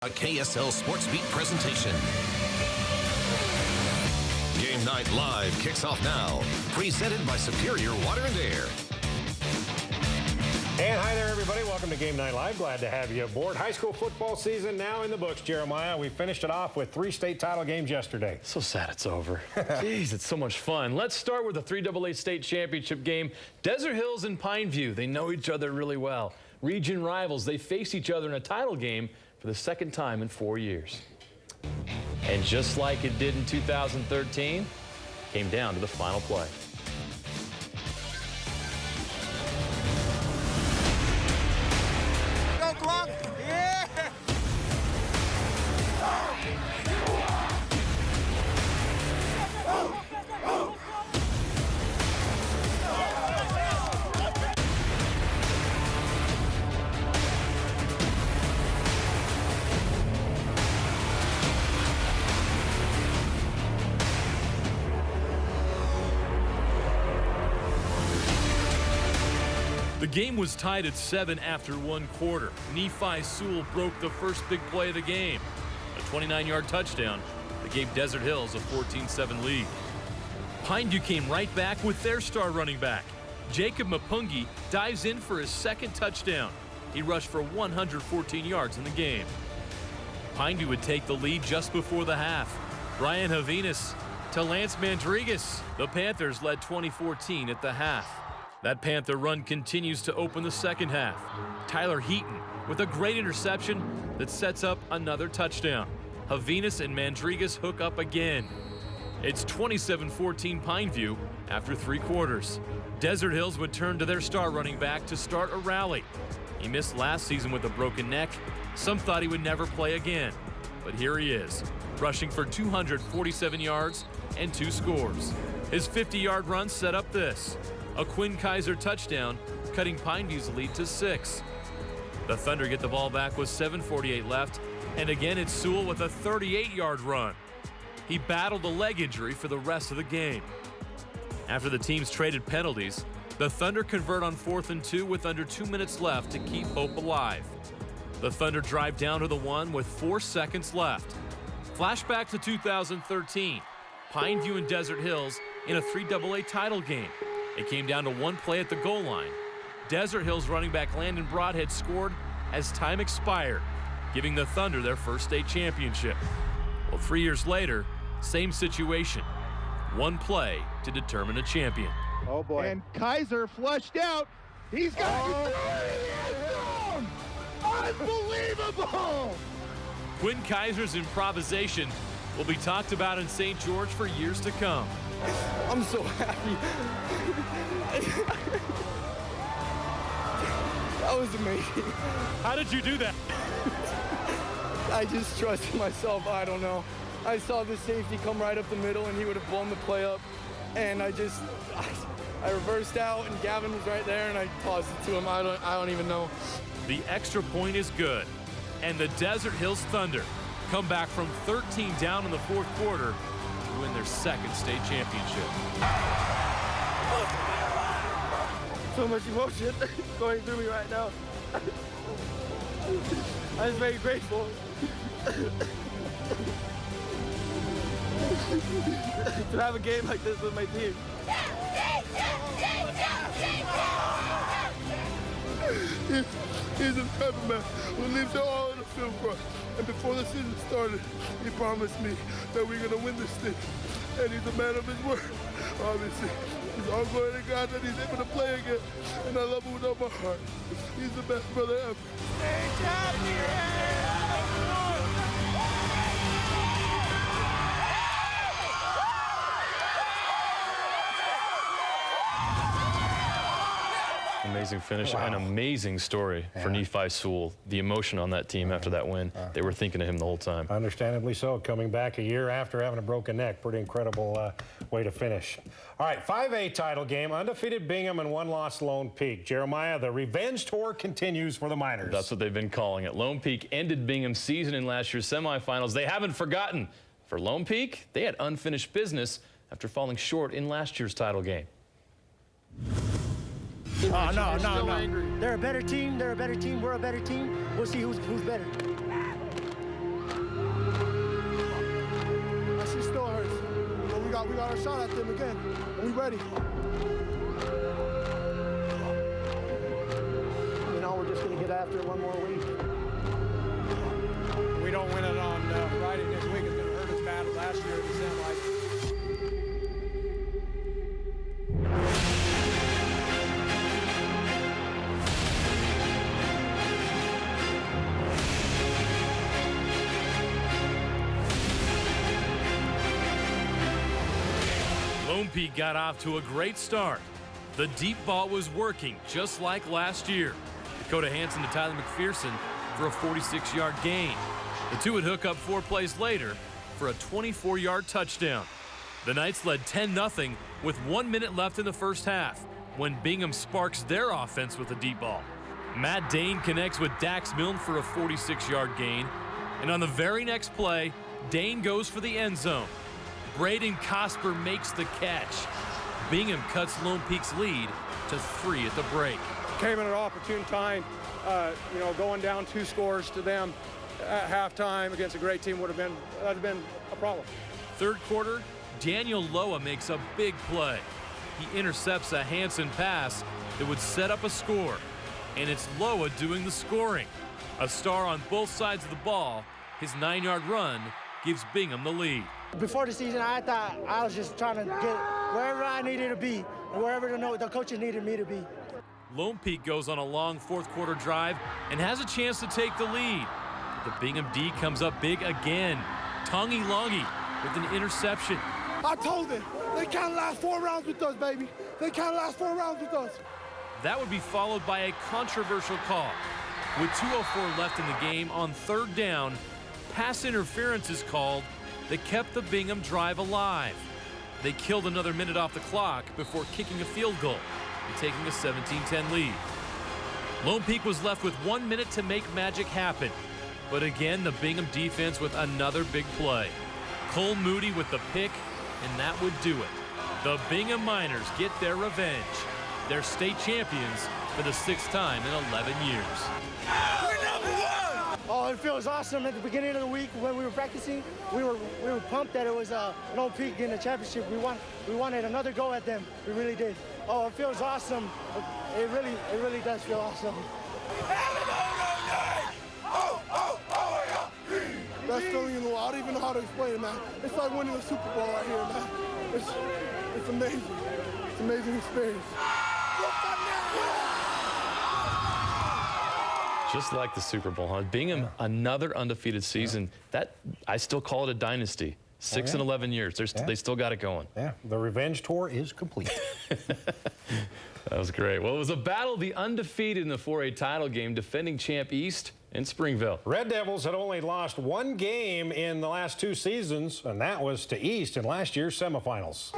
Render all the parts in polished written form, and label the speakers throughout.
Speaker 1: A KSL Sports Beat presentation. Game Night Live kicks off now. Presented by Superior Water and Air.
Speaker 2: And hi there, everybody. Welcome to Game Night Live. Glad to have you aboard. High school football season now in the books, Jeremiah. We finished it off with 3 state title games yesterday.
Speaker 3: So sad it's over. Jeez, it's so much fun. Let's start with the 3AA state championship game. Desert Hills and Pineview, they know each other really well. Region rivals, they face each other in a title game for the second time in 4 years. And just like it did in 2013, came down to the final play.
Speaker 4: Go clock! Yeah!
Speaker 5: The game was tied at 7 after 1 quarter. Nephi Sewell broke the first big play of the game. A 29-yard touchdown that gave Desert Hills a 14-7 lead. Pineview came right back with their star running back. Jacob Mapungi dives in for his second touchdown. He rushed for 114 yards in the game. Pineview would take the lead just before the half. Brian Javinas to Lance Mandrigas. The Panthers led 20-14 at the half. That Panther run continues to open the second half. Tyler Heaton with a great interception that sets up another touchdown. Javinas and Mandrigas hook up again. It's 27-14 Pineview after 3 quarters. Desert Hills would turn to their star running back to start a rally. He missed last season with a broken neck. Some thought he would never play again. But here he is, rushing for 247 yards and 2 scores. His 50-yard run set up this. A Quinn Kaiser touchdown, cutting Pineview's lead to 6. The Thunder get the ball back with 7:48 left, and again it's Sewell with a 38-yard run. He battled a leg injury for the rest of the game. After the teams traded penalties, the Thunder convert on 4th and 2 with under 2 minutes left to keep hope alive. The Thunder drive down to the 1 with 4 seconds left. Flashback to 2013, Pineview and Desert Hills in a 3AA title game. It came down to 1 play at the goal line. Desert Hills running back Landon Broadhead scored as time expired, giving the Thunder their first state championship. Well, 3 years later, same situation. 1 play to determine a champion.
Speaker 4: Oh boy.
Speaker 6: And Kaiser flushed out. He's got it. Unbelievable!
Speaker 5: Quinn Kaiser's improvisation will be talked about in St. George for years to come.
Speaker 6: I'm so happy. That was amazing.
Speaker 5: How did you do that?
Speaker 6: I just trusted myself. I don't know. I saw the safety come right up the middle, and he would have blown the play up. And I reversed out, and Gavin was right there, and I tossed it to him. I don't even know.
Speaker 5: The extra point is good, and the Desert Hills Thunder come back from 13 down in the 4th quarter to win their 2nd state championship.
Speaker 6: So much emotion going through me right now. I'm just very grateful. To have a game like this with my team. He's a type of man who leaves it all in the field for us. And before the season started, he promised me that we're going to win this thing. And he's a man of his word, obviously. It's all glory to God that he's able to play again. And I love him with all my heart. He's the best brother ever. Stay champion!
Speaker 3: Amazing finish, An amazing story for Nephi Sewell. The emotion on that team after that win, they were thinking of him the whole time.
Speaker 2: Understandably so, coming back a year after having a broken neck. Pretty incredible way to finish. All right, 5A title game, undefeated Bingham and 1-loss Lone Peak. Jeremiah, the revenge tour continues for the Miners.
Speaker 3: That's what they've been calling it. Lone Peak ended Bingham's season in last year's semifinals. They haven't forgotten. For Lone Peak, they had unfinished business after falling short in last year's title game.
Speaker 7: Oh, no. They're a better team. We're a better team. We'll see who's better.
Speaker 6: we got our shot at them again. We ready.
Speaker 4: You know, we're just going to get after it one more week.
Speaker 7: We don't win it on Friday next week. It's going to hurt us bad as last year. It sounds like.
Speaker 5: Lone Peak got off to a great start. The deep ball was working just like last year. Dakota Hansen to Tyler McPherson for a 46-yard gain. The two would hook up 4 plays later for a 24-yard touchdown. The Knights led 10-0 with 1 minute left in the first half when Bingham sparks their offense with a deep ball. Matt Dane connects with Dax Milne for a 46-yard gain. And on the very next play, Dane goes for the end zone. Braden Cosper makes the catch. Bingham cuts Lone Peak's lead to 3 at the break.
Speaker 7: Came at an opportune time. You know, going down 2 scores to them at halftime against a great team that'd have been a problem.
Speaker 5: Third quarter, Daniel Loa makes a big play. He intercepts a Hansen pass that would set up a score. And it's Loa doing the scoring. A star on both sides of the ball, his 9-yard run gives Bingham the lead.
Speaker 4: Before the season, I thought I was just trying to get wherever I needed to be, and wherever the coaches needed me to be.
Speaker 5: Lone Peak goes on a long fourth quarter drive and has a chance to take the lead. The Bingham D comes up big again. Tongi Longi with an interception.
Speaker 6: I told them, they can't last 4 rounds with us, baby. They can't last 4 rounds with us.
Speaker 5: That would be followed by a controversial call. With 2:04 left in the game on 3rd down, pass interference is called that kept the Bingham drive alive. They killed another minute off the clock before kicking a field goal and taking a 17-10 lead. Lone Peak was left with 1 minute to make magic happen. But again, the Bingham defense with another big play. Cole Moody with the pick, and that would do it. The Bingham Miners get their revenge. They're state champions for the 6th time in 11 years.
Speaker 4: Oh, it feels awesome. At the beginning of the week when we were practicing, we were pumped that it was Lone Peak getting a championship. We wanted another go at them. We really did. Oh, it feels awesome. It really does feel awesome.
Speaker 6: Best feeling in the world. I don't even know how to explain it, man. It's like winning a Super Bowl right here, man. It's amazing. It's an amazing experience.
Speaker 3: Just like the Super Bowl, huh? Bingham, another undefeated season. That I still call it a dynasty. 6 and 11 years. They still got it going.
Speaker 2: Yeah, the revenge tour is complete.
Speaker 3: That was great. Well, it was a battle, the undefeated in the 4A title game, defending champ East in Springville.
Speaker 2: Red Devils had only lost 1 game in the last 2 seasons, and that was to East in last year's semifinals.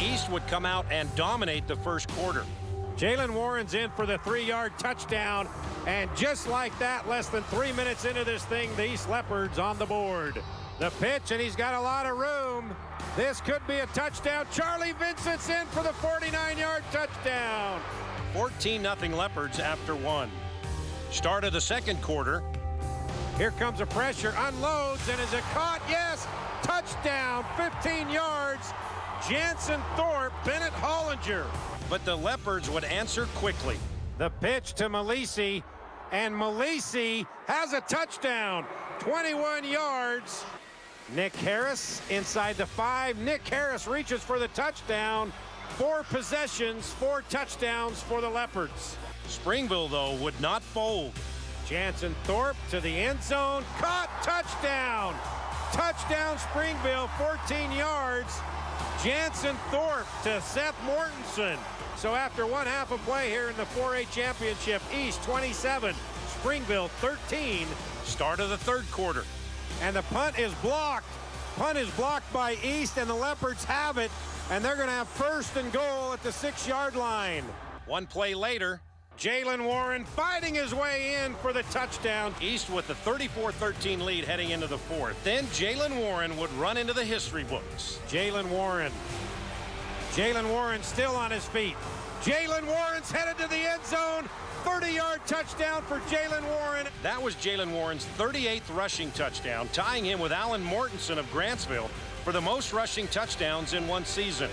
Speaker 8: East would come out and dominate the first quarter.
Speaker 2: Jalen Warren's in for the 3-yard touchdown, and just like that, less than 3 minutes into this thing, the East Leopards on the board. The pitch, and he's got a lot of room. This could be a touchdown. Charlie Vincent's in for the 49-yard touchdown.
Speaker 8: 14-0 Leopards after 1. Start of the second quarter.
Speaker 2: Here comes a pressure, unloads, and is it caught? Yes, touchdown, 15 yards. Jansen Thorpe, Bennett Hollinger.
Speaker 8: But the Leopards would answer quickly.
Speaker 2: The pitch to Malisi, and Malisi has a touchdown, 21 yards. Nick Harris inside the 5. Nick Harris reaches for the touchdown. 4 possessions, 4 touchdowns for the Leopards.
Speaker 8: Springville, though, would not fold.
Speaker 2: Jansen Thorpe to the end zone, caught, touchdown. Touchdown Springville, 14 yards. Jansen Thorpe to Seth Mortensen. So after 1/2 a play here in the 4A championship, East 27, Springville 13.
Speaker 8: Start of the third quarter.
Speaker 2: And the punt is blocked. Punt is blocked by East, and the Leopards have it. And they're going to have 1st and goal at the 6-yard line.
Speaker 8: 1 play later.
Speaker 2: Jalen Warren fighting his way in for the touchdown.
Speaker 8: East with the 34-13 lead heading into the 4th. Then Jalen Warren would run into the history books.
Speaker 2: Jalen Warren still on his feet.
Speaker 8: Jalen Warren's headed to the end zone. 30-yard touchdown for Jalen Warren. That was Jalen Warren's 38th rushing touchdown, tying him with Alan Mortensen of Grantsville for the most rushing touchdowns in one season.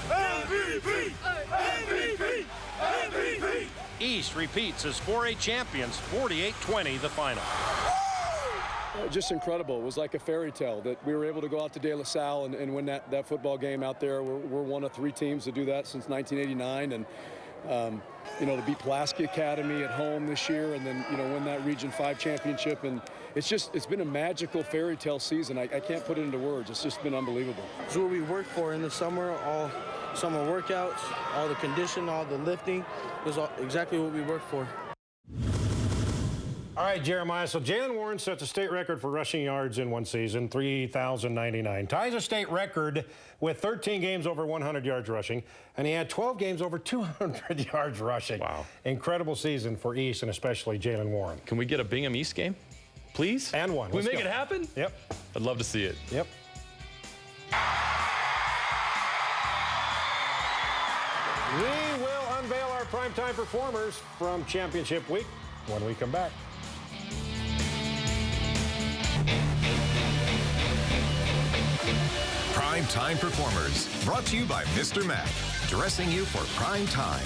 Speaker 8: MVP! MVP! MVP! East repeats as 4A champions, 48-20 the final.
Speaker 9: Just incredible. It was like a fairy tale that we were able to go out to De La Salle and win that football game out there. We're one of 3 teams to do that since 1989, and you know, to beat Pulaski Academy at home this year, and then, you know, win that Region 5 championship. And it's been a magical fairy tale season. I can't put it into words. It's just been unbelievable.
Speaker 10: It's what we worked for in the summer, all summer workouts, all the condition, all the lifting. It was exactly what we worked for.
Speaker 2: All right, Jeremiah, so Jalen Warren sets a state record for rushing yards in one season, 3,099. Ties a state record with 13 games over 100 yards rushing, and he had 12 games over 200 yards rushing.
Speaker 3: Wow.
Speaker 2: Incredible season for East, and especially Jalen Warren.
Speaker 3: Can we get a Bingham East game, please?
Speaker 2: And one.
Speaker 3: Can we make it happen?
Speaker 2: Yep.
Speaker 3: I'd love to see it.
Speaker 2: Yep. We will unveil our primetime performers from championship week when we come back.
Speaker 1: Prime Time Performers, brought to you by Mr. Mac, dressing you for prime time.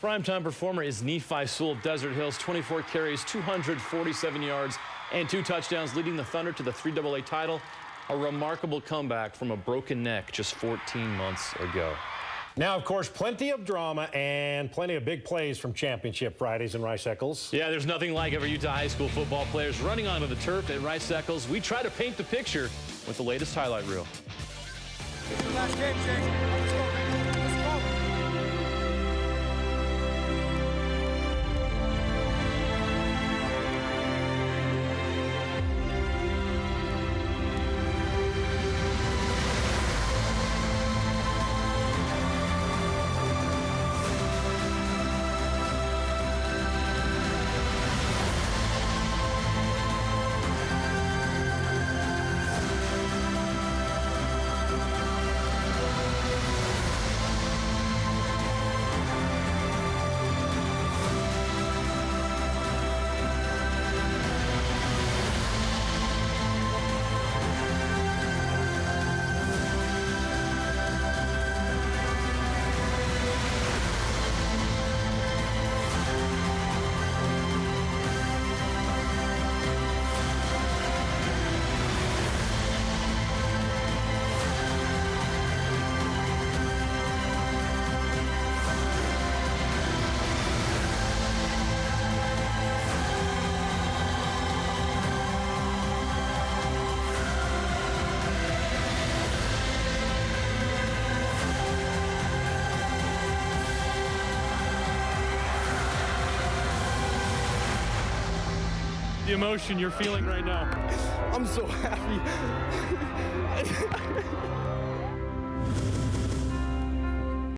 Speaker 3: Primetime performer is Nephi Sewell of Desert Hills, 24 carries, 247 yards, and 2 touchdowns, leading the Thunder to the 3AA title. A remarkable comeback from a broken neck just 14 months ago.
Speaker 2: Now, of course, plenty of drama and plenty of big plays from Championship Fridays in Rice-Eccles.
Speaker 3: Yeah, there's nothing like ever Utah high school football players running onto the turf at Rice-Eccles. We try to paint the picture with the latest highlight reel.
Speaker 4: It's the last game, Jason. Let's go, baby. Let's go.
Speaker 5: The emotion you're feeling right now.
Speaker 10: I'm so happy.